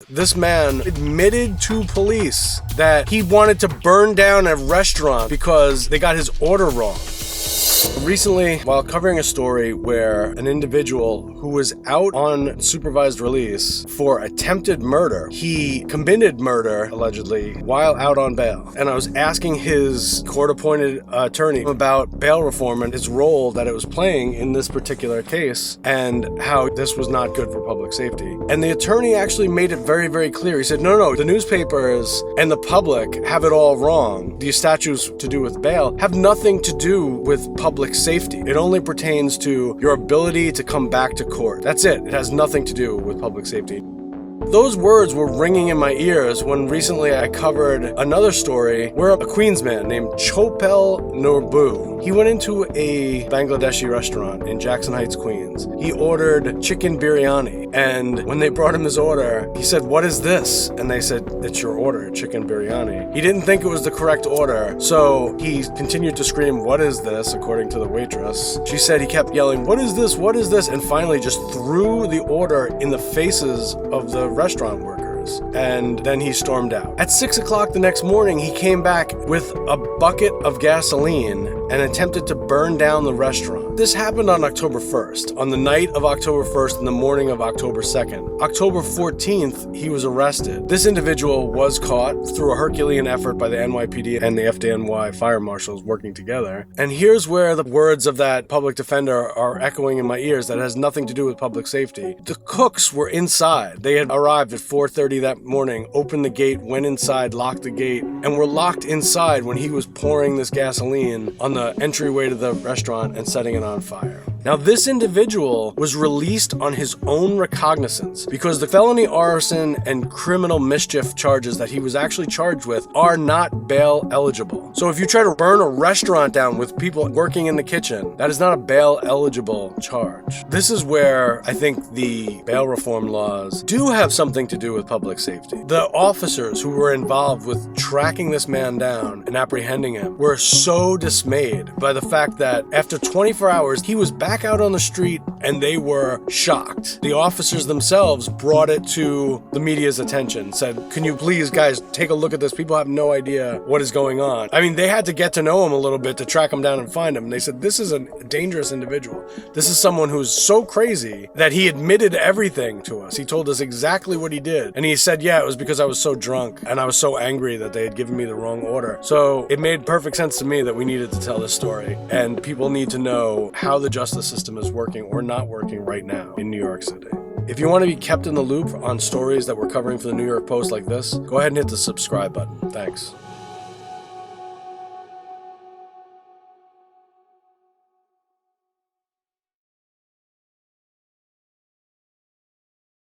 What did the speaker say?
This man admitted to police that he wanted to burn down a restaurant because they got his order wrong. Recently, while covering a story where an individual who was out on supervised release for attempted murder, he committed murder, allegedly, while out on bail. And I was asking his court-appointed attorney about bail reform and his role that it was playing in this particular case and how this was not good for public safety. And the attorney actually made it very, very clear. He said, no, the newspapers and the public have it all wrong. These statutes to do with bail have nothing to do with public safety. It only pertains to your ability to come back to court. That's it. It has nothing to do with public safety. Those words were ringing in my ears when recently I covered another story where a Queens man named Choephel Norbu, he went into a Bangladeshi restaurant in Jackson Heights, Queens. He ordered chicken biryani, and when they brought him his order, he said, "What is this?" And they said, "It's your order, chicken biryani." He didn't think it was the correct order, so he continued to scream, "What is this?" according to the waitress. She said he kept yelling, "What is this? What is this?" and finally just threw the order in the faces of the restaurant workers, and then he stormed out. At 6 o'clock the next morning, he came back with a bucket of gasoline and attempted to burn down the restaurant. This happened on October 1st, on the night of October 1st and the morning of October 2nd. October 14th, he was arrested. This individual was caught through a Herculean effort by the NYPD and the FDNY fire marshals working together. And here's where the words of that public defender are echoing in my ears that has nothing to do with public safety. The cooks were inside. They had arrived at 4:30 that morning, opened the gate, went inside, locked the gate, and were locked inside when he was pouring this gasoline on the entryway to the restaurant and setting it on fire. Now, this individual was released on his own recognizance because the felony arson and criminal mischief charges that he was actually charged with are not bail eligible. So if you try to burn a restaurant down with people working in the kitchen, that is not a bail eligible charge. This is where I think the bail reform laws do have something to do with public safety. The officers who were involved with tracking this man down and apprehending him were so dismayed by the fact that after 24 hours, he was back out on the street and they were shocked. The officers themselves brought it to the media's attention, said, "Can you please, guys, take a look at this? People have no idea what is going on." I mean, they had to get to know him a little bit to track him down and find him. And they said, "This is a dangerous individual. This is someone who's so crazy that he admitted everything to us. He told us exactly what he did." And he said, "Yeah, it was because I was so drunk and I was so angry that they had given me the wrong order." So it made perfect sense to me that we needed to tell this story, and people need to know how the justice system is working or not working right now in New York City. If you want to be kept in the loop on stories that we're covering for the New York Post like this, go ahead and hit the subscribe button. Thanks.